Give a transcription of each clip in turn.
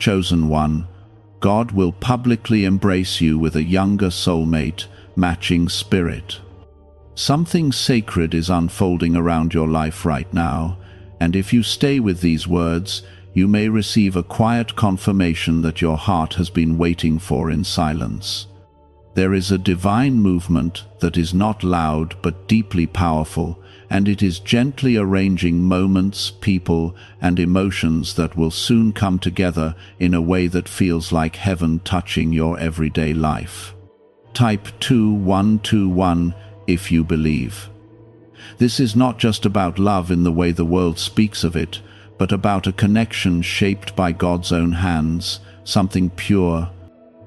chosen one, God will publicly embrace you with a younger soulmate, matching spirit. Something sacred is unfolding around your life right now, and if you stay with these words, you may receive a quiet confirmation that your heart has been waiting for in silence. There is a divine movement that is not loud but deeply powerful, and it is gently arranging moments, people, and emotions that will soon come together in a way that feels like heaven touching your everyday life. Type 2121 if you believe. This is not just about love in the way the world speaks of it, but about a connection shaped by God's own hands, something pure,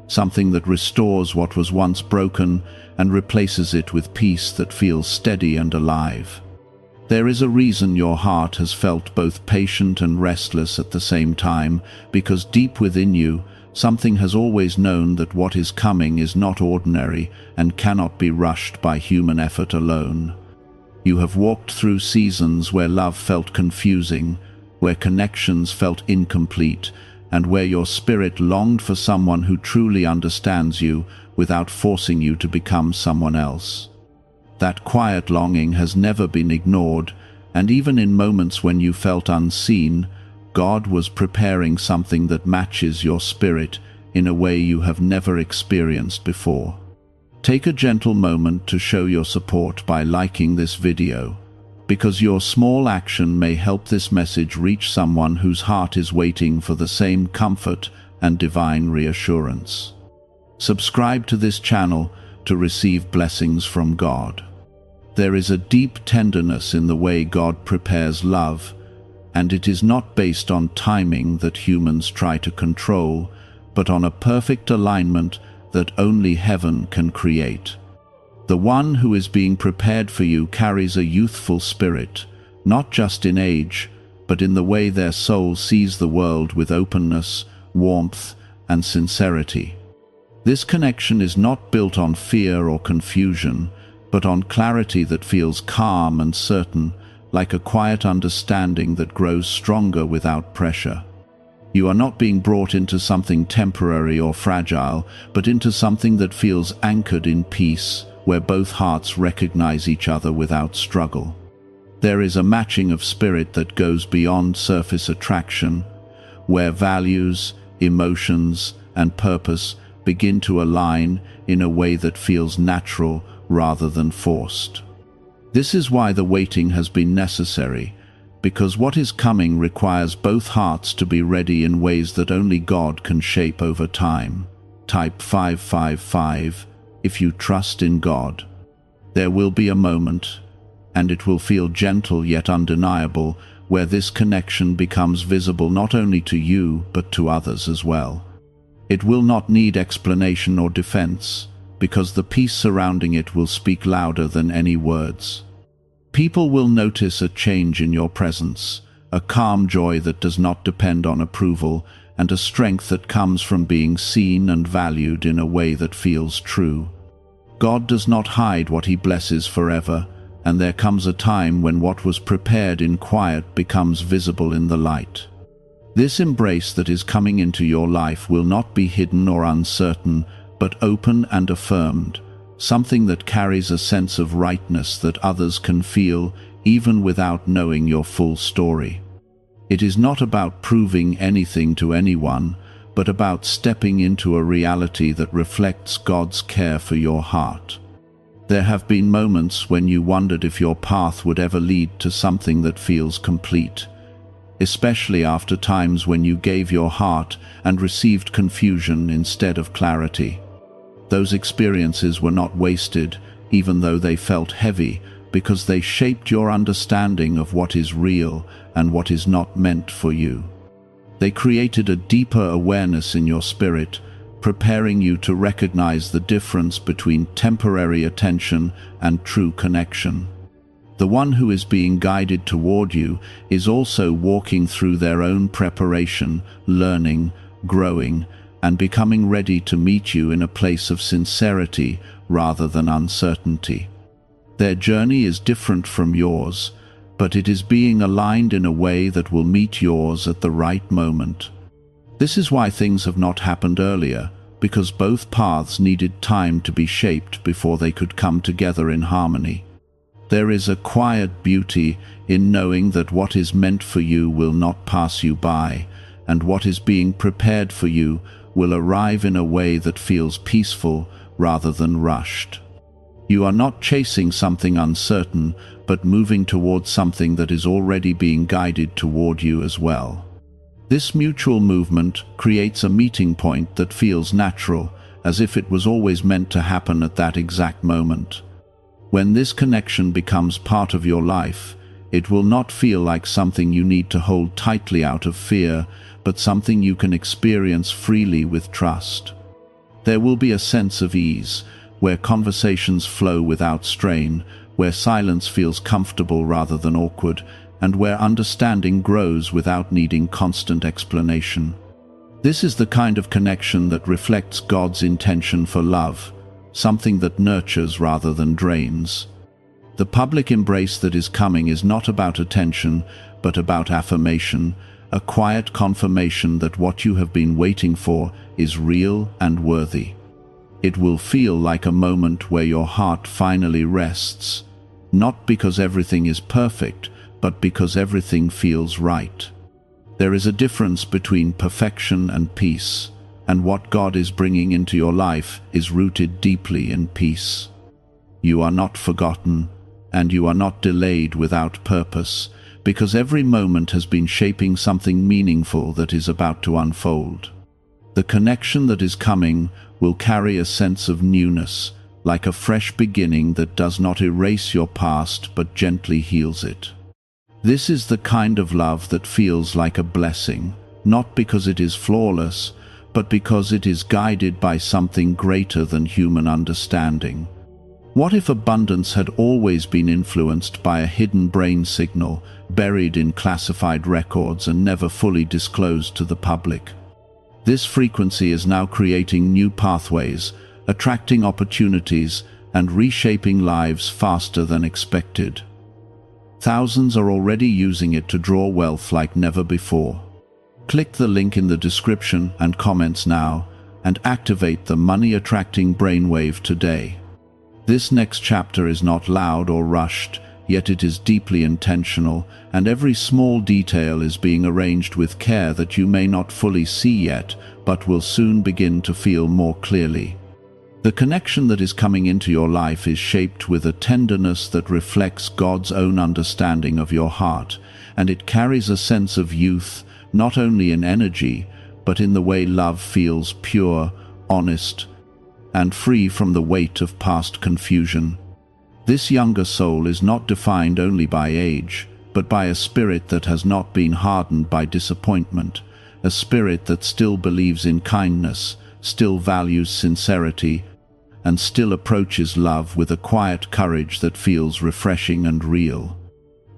something that restores what was once broken and replaces it with peace that feels steady and alive. There is a reason your heart has felt both patient and restless at the same time, because deep within you, something has always known that what is coming is not ordinary and cannot be rushed by human effort alone. You have walked through seasons where love felt confusing, where connections felt incomplete, and where your spirit longed for someone who truly understands you without forcing you to become someone else. That quiet longing has never been ignored, and even in moments when you felt unseen, God was preparing something that matches your spirit in a way you have never experienced before. Take a gentle moment to show your support by liking this video, because your small action may help this message reach someone whose heart is waiting for the same comfort and divine reassurance. Subscribe to this channel to receive blessings from God. There is a deep tenderness in the way God prepares love, and it is not based on timing that humans try to control, but on a perfect alignment that only heaven can create. The one who is being prepared for you carries a youthful spirit, not just in age, but in the way their soul sees the world with openness, warmth, and sincerity. This connection is not built on fear or confusion, but on clarity that feels calm and certain, like a quiet understanding that grows stronger without pressure. You are not being brought into something temporary or fragile, but into something that feels anchored in peace, where both hearts recognize each other without struggle. There is a matching of spirit that goes beyond surface attraction, where values, emotions, and purpose begin to align in a way that feels natural rather than forced. This is why the waiting has been necessary, because what is coming requires both hearts to be ready in ways that only God can shape over time. Type 555 if you trust in God. There will be a moment, and it will feel gentle yet undeniable, where this connection becomes visible not only to you, but to others as well. It will not need explanation or defense, because the peace surrounding it will speak louder than any words. People will notice a change in your presence, a calm joy that does not depend on approval, and a strength that comes from being seen and valued in a way that feels true. God does not hide what He blesses forever, and there comes a time when what was prepared in quiet becomes visible in the light. This embrace that is coming into your life will not be hidden or uncertain, but open and affirmed, something that carries a sense of rightness that others can feel even without knowing your full story. It is not about proving anything to anyone, but about stepping into a reality that reflects God's care for your heart. There have been moments when you wondered if your path would ever lead to something that feels complete, especially after times when you gave your heart and received confusion instead of clarity. Those experiences were not wasted, even though they felt heavy, because they shaped your understanding of what is real and what is not meant for you. They created a deeper awareness in your spirit, preparing you to recognize the difference between temporary attention and true connection. The one who is being guided toward you is also walking through their own preparation, learning, growing, and becoming ready to meet you in a place of sincerity rather than uncertainty. Their journey is different from yours, but it is being aligned in a way that will meet yours at the right moment. This is why things have not happened earlier, because both paths needed time to be shaped before they could come together in harmony. There is a quiet beauty in knowing that what is meant for you will not pass you by, and what is being prepared for you will arrive in a way that feels peaceful rather than rushed. You are not chasing something uncertain, but moving towards something that is already being guided toward you as well. This mutual movement creates a meeting point that feels natural, as if it was always meant to happen at that exact moment. When this connection becomes part of your life, it will not feel like something you need to hold tightly out of fear, but something you can experience freely with trust. There will be a sense of ease, where conversations flow without strain, where silence feels comfortable rather than awkward, and where understanding grows without needing constant explanation. This is the kind of connection that reflects God's intention for love, something that nurtures rather than drains. The public embrace that is coming is not about attention, but about affirmation, a quiet confirmation that what you have been waiting for is real and worthy. It will feel like a moment where your heart finally rests, not because everything is perfect, but because everything feels right. There is a difference between perfection and peace, and what God is bringing into your life is rooted deeply in peace. You are not forgotten, and you are not delayed without purpose, because every moment has been shaping something meaningful that is about to unfold. The connection that is coming will carry a sense of newness, like a fresh beginning that does not erase your past but gently heals it. This is the kind of love that feels like a blessing, not because it is flawless, but because it is guided by something greater than human understanding. What if abundance had always been influenced by a hidden brain signal, buried in classified records and never fully disclosed to the public? This frequency is now creating new pathways, attracting opportunities, and reshaping lives faster than expected. Thousands are already using it to draw wealth like never before. Click the link in the description and comments now, and activate the money-attracting brainwave today. This next chapter is not loud or rushed, yet it is deeply intentional, and every small detail is being arranged with care that you may not fully see yet, but will soon begin to feel more clearly. The connection that is coming into your life is shaped with a tenderness that reflects God's own understanding of your heart, and it carries a sense of youth, not only in energy, but in the way love feels pure, honest, and free from the weight of past confusion. This younger soul is not defined only by age, but by a spirit that has not been hardened by disappointment, a spirit that still believes in kindness, still values sincerity, and still approaches love with a quiet courage that feels refreshing and real.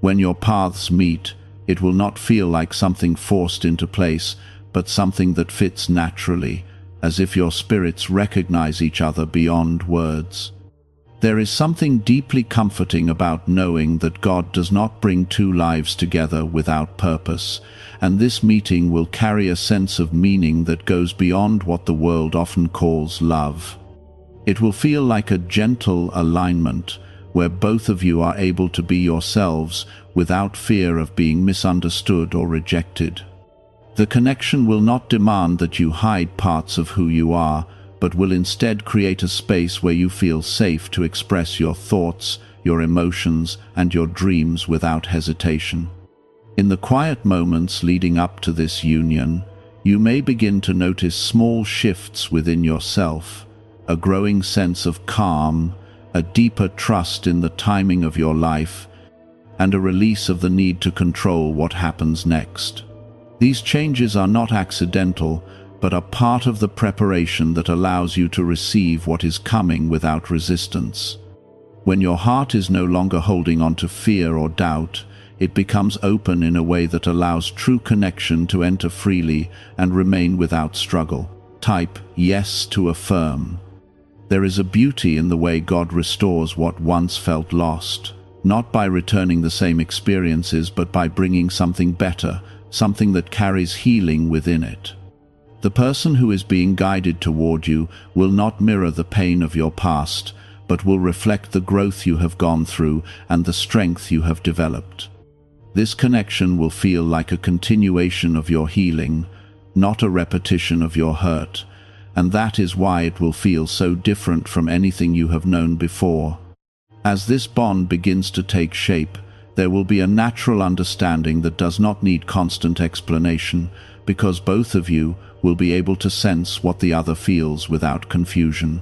When your paths meet, it will not feel like something forced into place, but something that fits naturally, as if your spirits recognize each other beyond words. There is something deeply comforting about knowing that God does not bring two lives together without purpose, and this meeting will carry a sense of meaning that goes beyond what the world often calls love. It will feel like a gentle alignment, where both of you are able to be yourselves without fear of being misunderstood or rejected. The connection will not demand that you hide parts of who you are, but will instead create a space where you feel safe to express your thoughts, your emotions, and your dreams without hesitation. In the quiet moments leading up to this union, you may begin to notice small shifts within yourself, a growing sense of calm, a deeper trust in the timing of your life, and a release of the need to control what happens next. These changes are not accidental, but are part of the preparation that allows you to receive what is coming without resistance. When your heart is no longer holding on to fear or doubt, it becomes open in a way that allows true connection to enter freely and remain without struggle. Type yes to affirm. There is a beauty in the way God restores what once felt lost, not by returning the same experiences, but by bringing something better, something that carries healing within it. The person who is being guided toward you will not mirror the pain of your past, but will reflect the growth you have gone through and the strength you have developed. This connection will feel like a continuation of your healing, not a repetition of your hurt, and that is why it will feel so different from anything you have known before. As this bond begins to take shape, there will be a natural understanding that does not need constant explanation, because both of you will be able to sense what the other feels without confusion.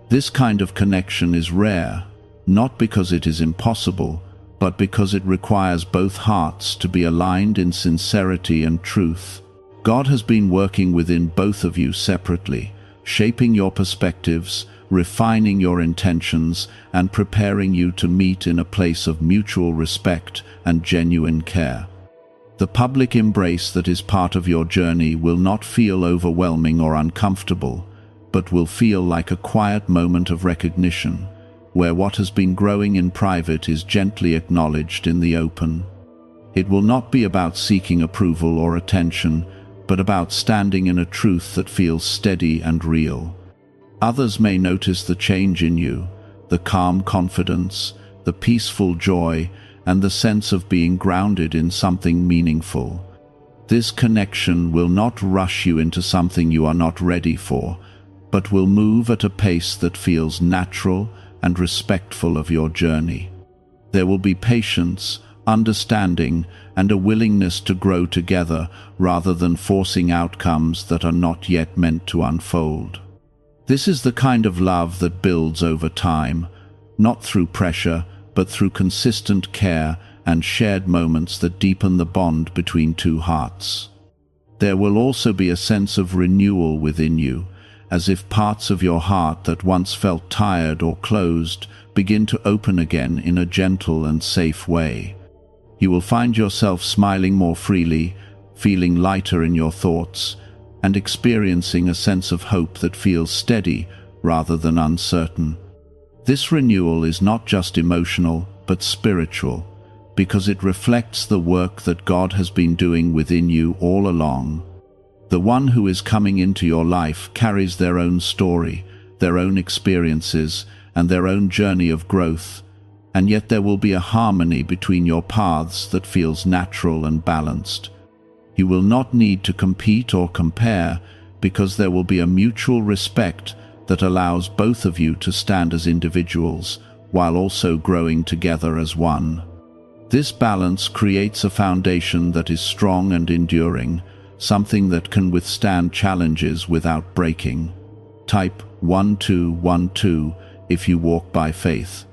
This kind of connection is rare, not because it is impossible, but because it requires both hearts to be aligned in sincerity and truth. God has been working within both of you separately, shaping your perspectives, refining your intentions, and preparing you to meet in a place of mutual respect and genuine care. The public embrace that is part of your journey will not feel overwhelming or uncomfortable, but will feel like a quiet moment of recognition, where what has been growing in private is gently acknowledged in the open. It will not be about seeking approval or attention, but about standing in a truth that feels steady and real. Others may notice the change in you, the calm confidence, the peaceful joy, and the sense of being grounded in something meaningful. This connection will not rush you into something you are not ready for, but will move at a pace that feels natural and respectful of your journey. There will be patience, understanding, and a willingness to grow together rather than forcing outcomes that are not yet meant to unfold. This is the kind of love that builds over time, not through pressure, but through consistent care and shared moments that deepen the bond between two hearts. There will also be a sense of renewal within you, as if parts of your heart that once felt tired or closed begin to open again in a gentle and safe way. You will find yourself smiling more freely, feeling lighter in your thoughts, and experiencing a sense of hope that feels steady rather than uncertain. This renewal is not just emotional, but spiritual, because it reflects the work that God has been doing within you all along. The one who is coming into your life carries their own story, their own experiences, and their own journey of growth, and yet there will be a harmony between your paths that feels natural and balanced. You will not need to compete or compare, because there will be a mutual respect that allows both of you to stand as individuals, while also growing together as one. This balance creates a foundation that is strong and enduring, something that can withstand challenges without breaking. Type 1212 if you walk by faith.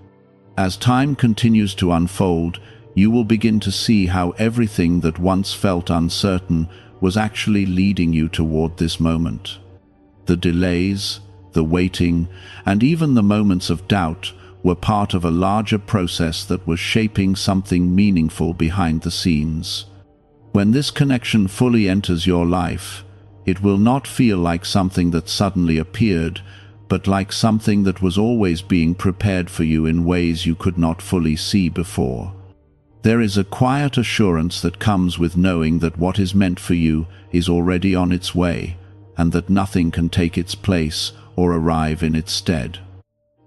As time continues to unfold, you will begin to see how everything that once felt uncertain was actually leading you toward this moment. The delays, the waiting, and even the moments of doubt were part of a larger process that was shaping something meaningful behind the scenes. When this connection fully enters your life, it will not feel like something that suddenly appeared, but like something that was always being prepared for you in ways you could not fully see before. There is a quiet assurance that comes with knowing that what is meant for you is already on its way, and that nothing can take its place or arrive in its stead.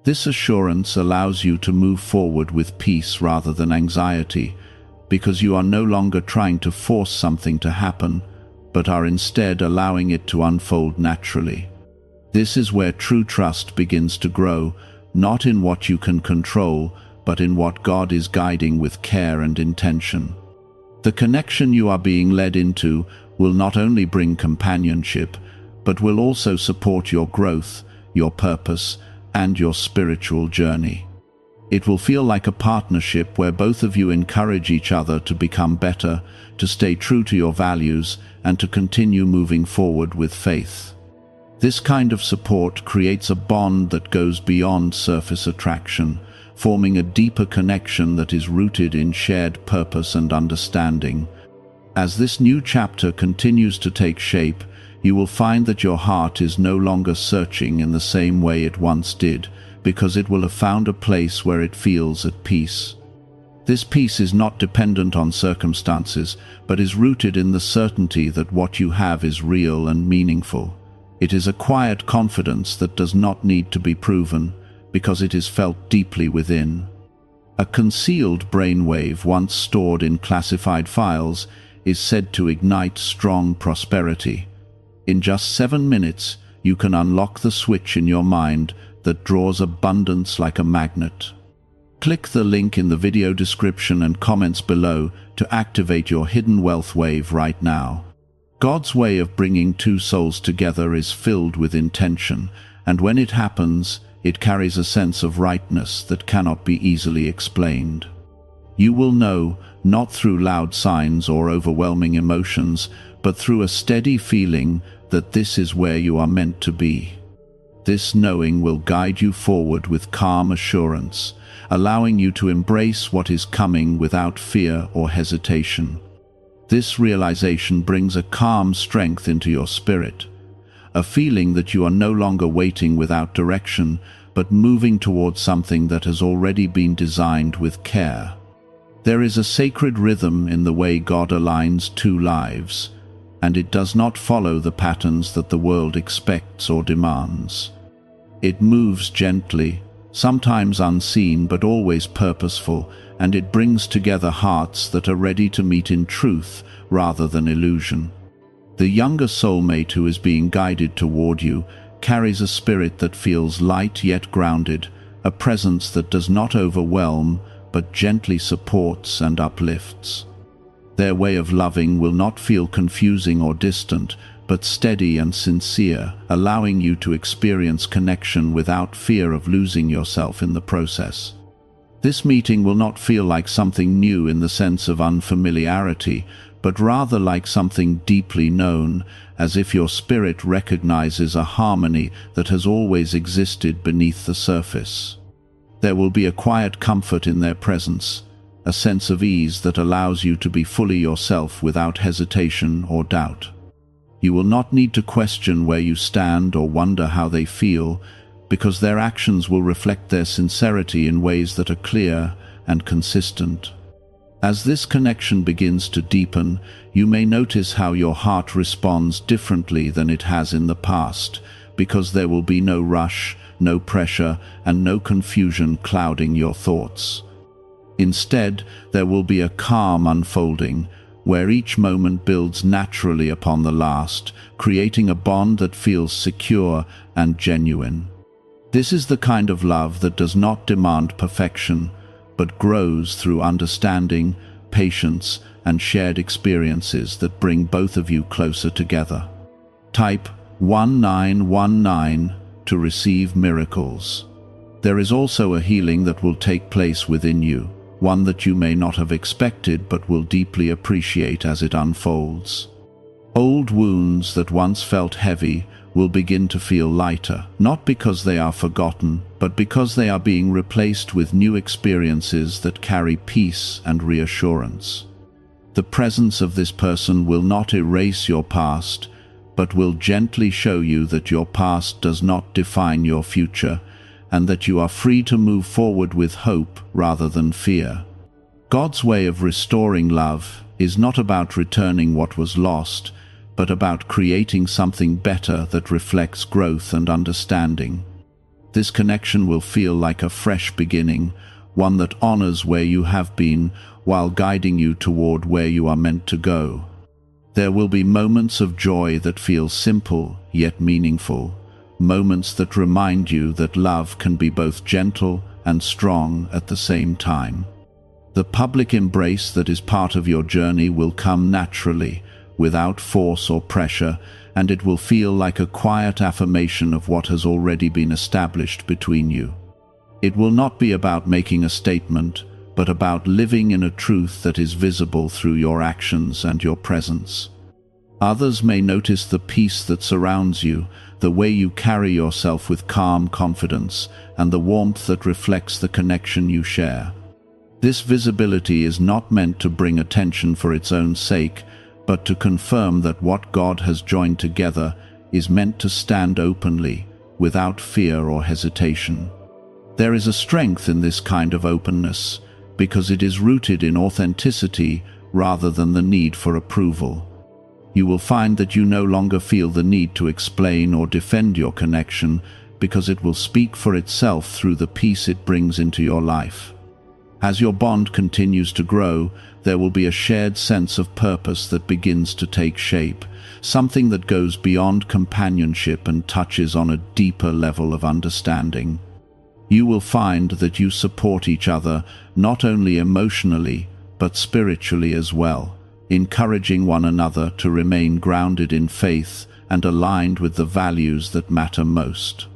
This assurance allows you to move forward with peace rather than anxiety, because you are no longer trying to force something to happen, but are instead allowing it to unfold naturally. This is where true trust begins to grow, not in what you can control, but in what God is guiding with care and intention. The connection you are being led into will not only bring companionship, but will also support your growth, your purpose, and your spiritual journey. It will feel like a partnership where both of you encourage each other to become better, to stay true to your values, and to continue moving forward with faith. This kind of support creates a bond that goes beyond surface attraction, forming a deeper connection that is rooted in shared purpose and understanding. As this new chapter continues to take shape, you will find that your heart is no longer searching in the same way it once did, because it will have found a place where it feels at peace. This peace is not dependent on circumstances, but is rooted in the certainty that what you have is real and meaningful. It is a quiet confidence that does not need to be proven, because it is felt deeply within. A concealed brainwave once stored in classified files is said to ignite strong prosperity. In just 7 minutes, you can unlock the switch in your mind that draws abundance like a magnet. Click the link in the video description and comments below to activate your hidden wealth wave right now. God's way of bringing two souls together is filled with intention, and when it happens, it carries a sense of rightness that cannot be easily explained. You will know, not through loud signs or overwhelming emotions, but through a steady feeling that this is where you are meant to be. This knowing will guide you forward with calm assurance, allowing you to embrace what is coming without fear or hesitation. This realization brings a calm strength into your spirit, a feeling that you are no longer waiting without direction, but moving towards something that has already been designed with care. There is a sacred rhythm in the way God aligns two lives, and it does not follow the patterns that the world expects or demands. It moves gently, sometimes unseen but always purposeful, and it brings together hearts that are ready to meet in truth rather than illusion. The younger soulmate who is being guided toward you carries a spirit that feels light yet grounded, a presence that does not overwhelm but gently supports and uplifts. Their way of loving will not feel confusing or distant, but steady and sincere, allowing you to experience connection without fear of losing yourself in the process. This meeting will not feel like something new in the sense of unfamiliarity, but rather like something deeply known, as if your spirit recognizes a harmony that has always existed beneath the surface. There will be a quiet comfort in their presence, a sense of ease that allows you to be fully yourself without hesitation or doubt. You will not need to question where you stand or wonder how they feel, because their actions will reflect their sincerity in ways that are clear and consistent. As this connection begins to deepen, you may notice how your heart responds differently than it has in the past, because there will be no rush, no pressure, and no confusion clouding your thoughts. Instead, there will be a calm unfolding, where each moment builds naturally upon the last, creating a bond that feels secure and genuine. This is the kind of love that does not demand perfection, but grows through understanding, patience, and shared experiences that bring both of you closer together. Type 1919 to receive miracles. There is also a healing that will take place within you, one that you may not have expected but will deeply appreciate as it unfolds. Old wounds that once felt heavy will begin to feel lighter, not because they are forgotten, but because they are being replaced with new experiences that carry peace and reassurance. The presence of this person will not erase your past, but will gently show you that your past does not define your future, and that you are free to move forward with hope rather than fear. God's way of restoring love is not about returning what was lost, but about creating something better that reflects growth and understanding. This connection will feel like a fresh beginning, one that honors where you have been while guiding you toward where you are meant to go. There will be moments of joy that feel simple yet meaningful, moments that remind you that love can be both gentle and strong at the same time. The public embrace that is part of your journey will come naturally, without force or pressure, and it will feel like a quiet affirmation of what has already been established between you. It will not be about making a statement, but about living in a truth that is visible through your actions and your presence. Others may notice the peace that surrounds you, the way you carry yourself with calm confidence, and the warmth that reflects the connection you share. This visibility is not meant to bring attention for its own sake, but to confirm that what God has joined together is meant to stand openly, without fear or hesitation. There is a strength in this kind of openness, because it is rooted in authenticity rather than the need for approval. You will find that you no longer feel the need to explain or defend your connection, because it will speak for itself through the peace it brings into your life. As your bond continues to grow, there will be a shared sense of purpose that begins to take shape, something that goes beyond companionship and touches on a deeper level of understanding. You will find that you support each other not only emotionally, but spiritually as well, encouraging one another to remain grounded in faith and aligned with the values that matter most.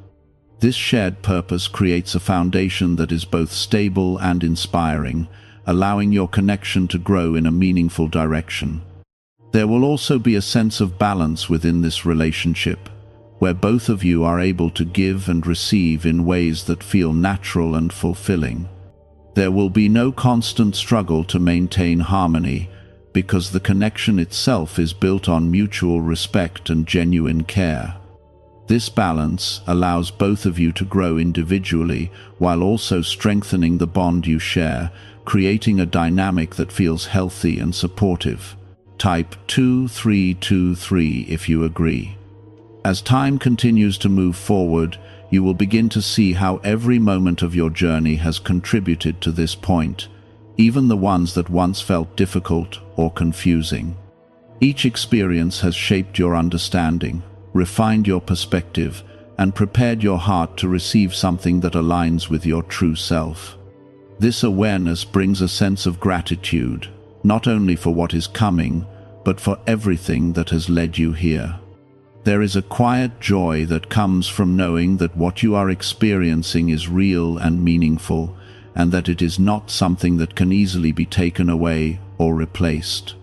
This shared purpose creates a foundation that is both stable and inspiring, allowing your connection to grow in a meaningful direction. There will also be a sense of balance within this relationship, where both of you are able to give and receive in ways that feel natural and fulfilling. There will be no constant struggle to maintain harmony, because the connection itself is built on mutual respect and genuine care. This balance allows both of you to grow individually while also strengthening the bond you share, creating a dynamic that feels healthy and supportive. Type 2323 if you agree. As time continues to move forward, you will begin to see how every moment of your journey has contributed to this point, even the ones that once felt difficult or confusing. Each experience has shaped your understanding, refined your perspective, and prepared your heart to receive something that aligns with your true self. This awareness brings a sense of gratitude, not only for what is coming, but for everything that has led you here. There is a quiet joy that comes from knowing that what you are experiencing is real and meaningful, and that it is not something that can easily be taken away or replaced.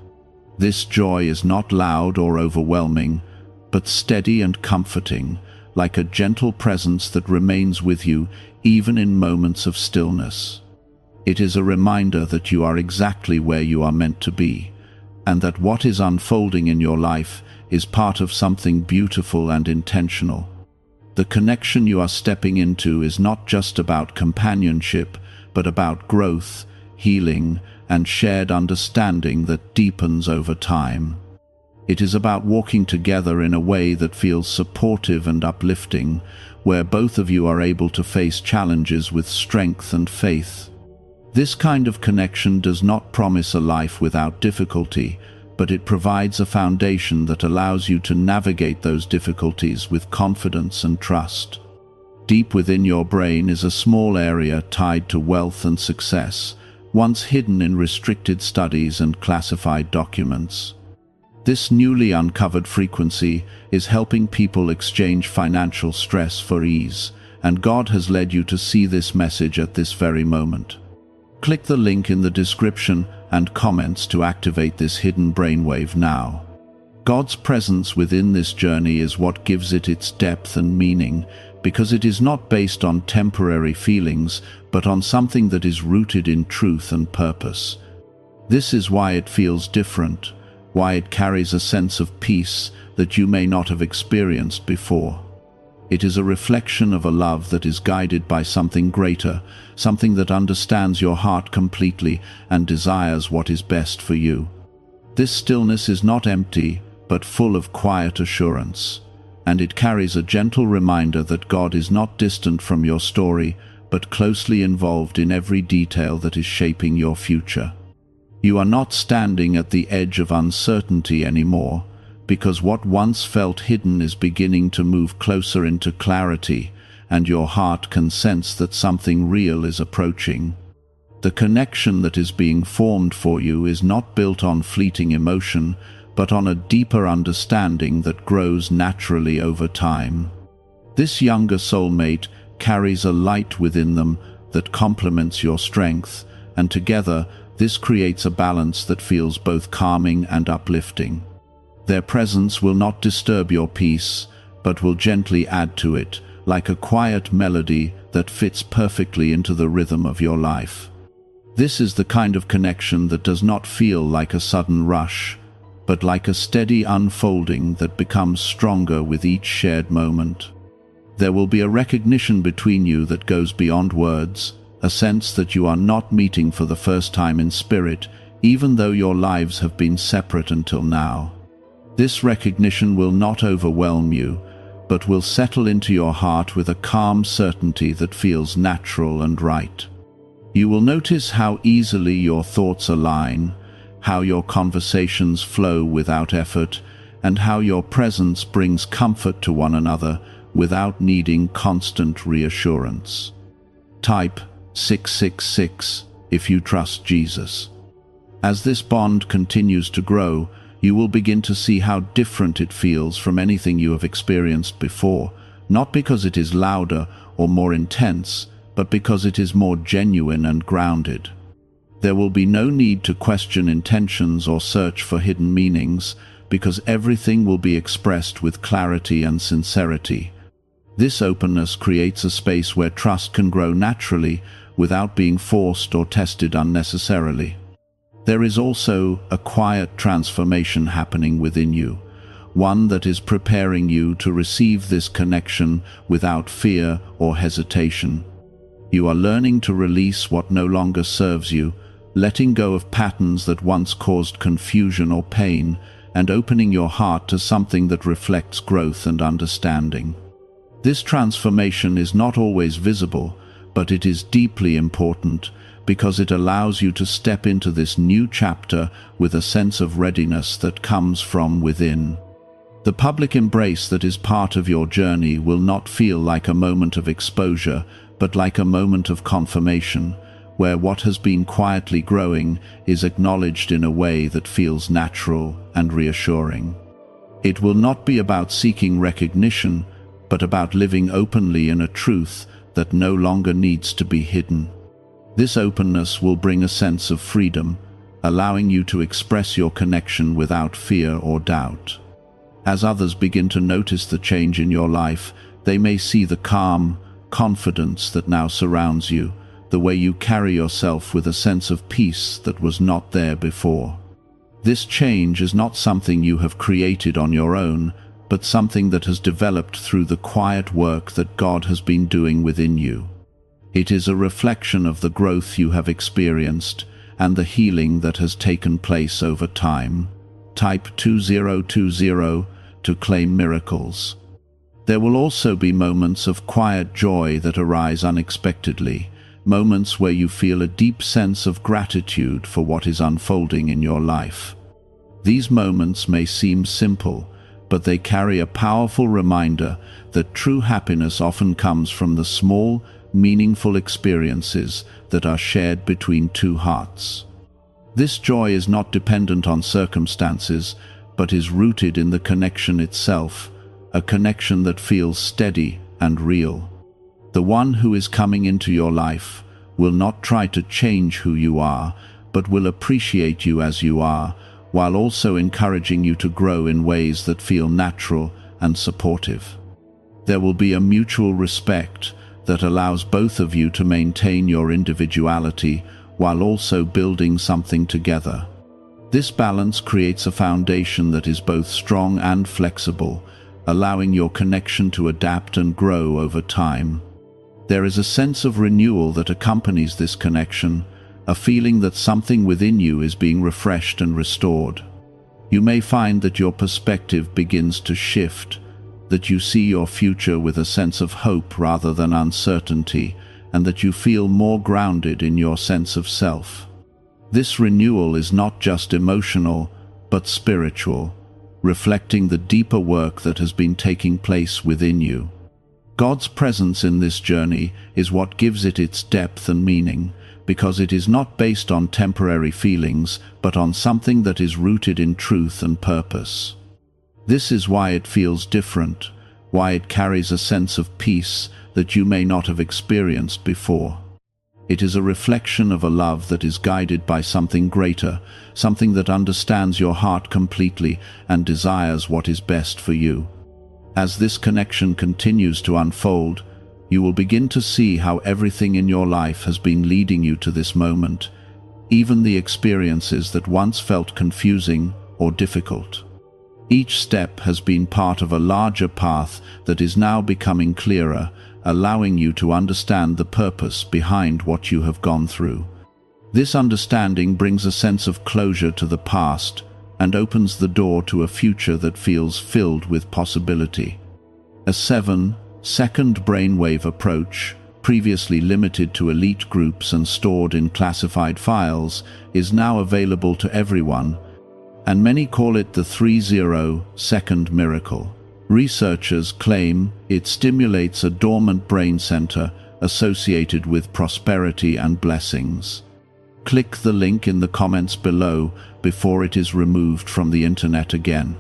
This joy is not loud or overwhelming, but steady and comforting, like a gentle presence that remains with you even in moments of stillness. It is a reminder that you are exactly where you are meant to be, and that what is unfolding in your life is part of something beautiful and intentional. The connection you are stepping into is not just about companionship, but about growth, healing, and shared understanding that deepens over time. It is about walking together in a way that feels supportive and uplifting, where both of you are able to face challenges with strength and faith. This kind of connection does not promise a life without difficulty, but it provides a foundation that allows you to navigate those difficulties with confidence and trust. Deep within your brain is a small area tied to wealth and success, once hidden in restricted studies and classified documents. This newly uncovered frequency is helping people exchange financial stress for ease, and God has led you to see this message at this very moment. Click the link in the description and comments to activate this hidden brainwave now. God's presence within this journey is what gives it its depth and meaning, because it is not based on temporary feelings, but on something that is rooted in truth and purpose. This is why it feels different, why it carries a sense of peace that you may not have experienced before. It is a reflection of a love that is guided by something greater, something that understands your heart completely and desires what is best for you. This stillness is not empty, but full of quiet assurance, and it carries a gentle reminder that God is not distant from your story, but closely involved in every detail that is shaping your future. You are not standing at the edge of uncertainty anymore, because what once felt hidden is beginning to move closer into clarity, and your heart can sense that something real is approaching. The connection that is being formed for you is not built on fleeting emotion, but on a deeper understanding that grows naturally over time. This younger soulmate carries a light within them that complements your strength, and together this creates a balance that feels both calming and uplifting. Their presence will not disturb your peace, but will gently add to it, like a quiet melody that fits perfectly into the rhythm of your life. This is the kind of connection that does not feel like a sudden rush, but like a steady unfolding that becomes stronger with each shared moment. There will be a recognition between you that goes beyond words, a sense that you are not meeting for the first time in spirit, even though your lives have been separate until now. This recognition will not overwhelm you, but will settle into your heart with a calm certainty that feels natural and right. You will notice how easily your thoughts align, how your conversations flow without effort, and how your presence brings comfort to one another without needing constant reassurance. Type 666 if you trust Jesus. As this bond continues to grow, you will begin to see how different it feels from anything you have experienced before, not because it is louder or more intense, but because it is more genuine and grounded. There will be no need to question intentions or search for hidden meanings, because everything will be expressed with clarity and sincerity. This openness creates a space where trust can grow naturally without being forced or tested unnecessarily. There is also a quiet transformation happening within you, one that is preparing you to receive this connection without fear or hesitation. You are learning to release what no longer serves you, letting go of patterns that once caused confusion or pain, and opening your heart to something that reflects growth and understanding. This transformation is not always visible, but it is deeply important, because it allows you to step into this new chapter with a sense of readiness that comes from within. The public embrace that is part of your journey will not feel like a moment of exposure, but like a moment of confirmation, where what has been quietly growing is acknowledged in a way that feels natural and reassuring. It will not be about seeking recognition, but about living openly in a truth that no longer needs to be hidden. This openness will bring a sense of freedom, allowing you to express your connection without fear or doubt. As others begin to notice the change in your life, they may see the calm confidence that now surrounds you, the way you carry yourself with a sense of peace that was not there before. This change is not something you have created on your own, but something that has developed through the quiet work that God has been doing within you. It is a reflection of the growth you have experienced and the healing that has taken place over time. Type 2020 to claim miracles. There will also be moments of quiet joy that arise unexpectedly, moments where you feel a deep sense of gratitude for what is unfolding in your life. These moments may seem simple, but they carry a powerful reminder that true happiness often comes from the small, meaningful experiences that are shared between two hearts. This joy is not dependent on circumstances, but is rooted in the connection itself, a connection that feels steady and real. The one who is coming into your life will not try to change who you are, but will appreciate you as you are, while also encouraging you to grow in ways that feel natural and supportive. There will be a mutual respect that allows both of you to maintain your individuality while also building something together. This balance creates a foundation that is both strong and flexible, allowing your connection to adapt and grow over time. There is a sense of renewal that accompanies this connection, a feeling that something within you is being refreshed and restored. You may find that your perspective begins to shift, that you see your future with a sense of hope rather than uncertainty, and that you feel more grounded in your sense of self. This renewal is not just emotional, but spiritual, reflecting the deeper work that has been taking place within you. God's presence in this journey is what gives it its depth and meaning, because it is not based on temporary feelings, but on something that is rooted in truth and purpose. This is why it feels different, why it carries a sense of peace that you may not have experienced before. It is a reflection of a love that is guided by something greater, something that understands your heart completely and desires what is best for you. As this connection continues to unfold, you will begin to see how everything in your life has been leading you to this moment, even the experiences that once felt confusing or difficult. Each step has been part of a larger path that is now becoming clearer, allowing you to understand the purpose behind what you have gone through. This understanding brings a sense of closure to the past and opens the door to a future that feels filled with possibility. A 7-second brainwave approach, previously limited to elite groups and stored in classified files, is now available to everyone, and many call it the 30-second miracle. Researchers claim it stimulates a dormant brain center associated with prosperity and blessings. Click the link in the comments below before it is removed from the internet again.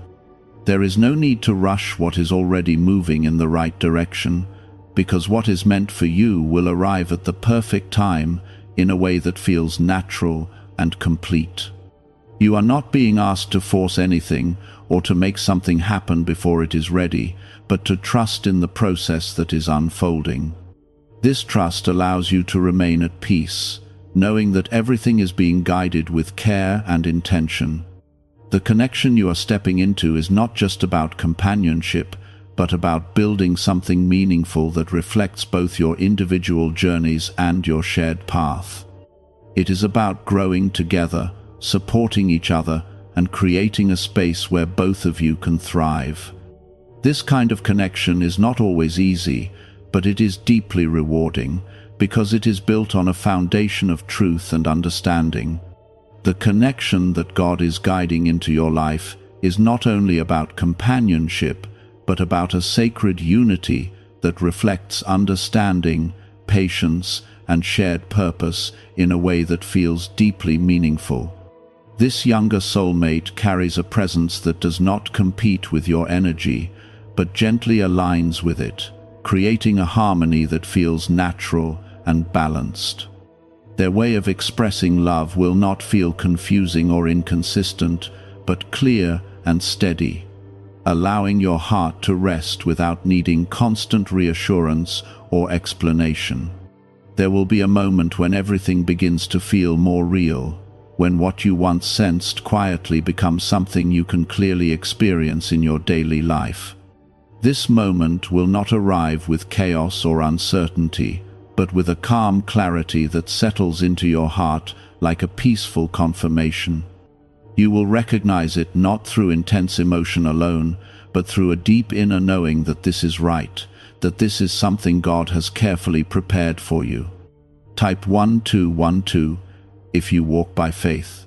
There is no need to rush what is already moving in the right direction, because what is meant for you will arrive at the perfect time in a way that feels natural and complete. You are not being asked to force anything or to make something happen before it is ready, but to trust in the process that is unfolding. This trust allows you to remain at peace, knowing that everything is being guided with care and intention. The connection you are stepping into is not just about companionship, but about building something meaningful that reflects both your individual journeys and your shared path. It is about growing together, supporting each other, and creating a space where both of you can thrive. This kind of connection is not always easy, but it is deeply rewarding, because it is built on a foundation of truth and understanding. The connection that God is guiding into your life is not only about companionship, but about a sacred unity that reflects understanding, patience, and shared purpose in a way that feels deeply meaningful. This younger soulmate carries a presence that does not compete with your energy, but gently aligns with it, creating a harmony that feels natural and balanced. Their way of expressing love will not feel confusing or inconsistent, but clear and steady, allowing your heart to rest without needing constant reassurance or explanation. There will be a moment when everything begins to feel more real, when what you once sensed quietly becomes something you can clearly experience in your daily life. This moment will not arrive with chaos or uncertainty, but with a calm clarity that settles into your heart like a peaceful confirmation. You will recognize it not through intense emotion alone, but through a deep inner knowing that this is right, that this is something God has carefully prepared for you. Type 1212 if you walk by faith.